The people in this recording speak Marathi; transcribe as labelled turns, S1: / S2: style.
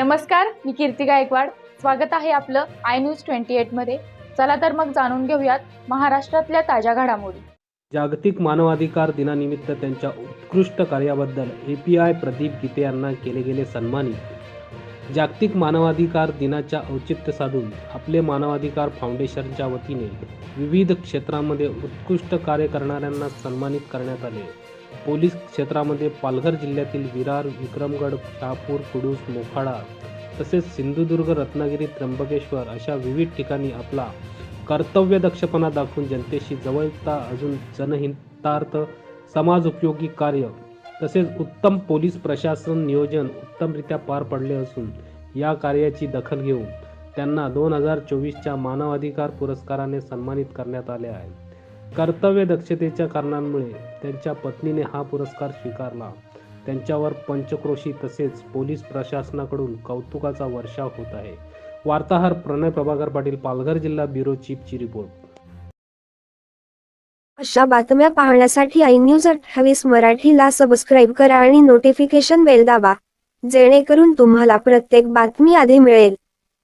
S1: नमस्कार, मी कीर्ती गायकवाड। स्वागत आहे आपलं आय न्यूज 28 मध्ये। चला तर मग जाणून घेऊयात महाराष्ट्रातल्या ताज्या घडामोडी।
S2: जागतिक मानवाधिकार दिनानिमित्त त्यांच्या उत्कृष्ट कार्याबद्दल API प्रदीप गीते यांना केले गेले सन्मानित। जागतिक मानवाधिकार दिनाच्या औचित्य साधून आपले मानवाधिकार फाउंडेशनच्या वतीने विविध क्षेत्रांमध्ये उत्कृष्ट कार्य करणाऱ्यांना सन्मानित करण्यात आले। पोलीस क्षेत्रामध्ये पालघर जिल्ह्यातील विरार, विक्रमगड, शहापूर, कुडूस, मोखाडा तसेच सिंधुदुर्ग, रत्नागिरी, त्र्यंबकेश्वर अशा विविध ठिकाणी आपला कर्तव्य दक्षपणा दाखवून जनतेशी जवळता अजून जनहितार्थ समाज उपयोगी कार्य तसेच उत्तम पोलीस प्रशासन नियोजन उत्तमरित्या पार पडले असून या कार्याची दखल घेऊन त्यांना 2024च्या मानवाधिकार पुरस्काराने सन्मानित करण्यात आले आहे। कर्तव्य दक्षतेच्या कारणांमुळे त्यांच्या पत्नीने हा पुरस्कार स्वीकारला। त्यांच्यावर पंचक्रोशी तसेच पोलीस प्रशासनाकडून कौतुकाचा वर्षाव होत आहे। वार्ताहर प्रणय प्रभाकर पाटील, पालघर जिल्हा ब्युरो चीफची रिपोर्ट।
S3: अशा बातम्या पाहण्यासाठी आय न्यूज 28 मराठीला सबस्क्राईब करा आणि नोटिफिकेशन बेल दाबा, जेणेकरून तुम्हाला प्रत्येक बातमी आधी मिळेल।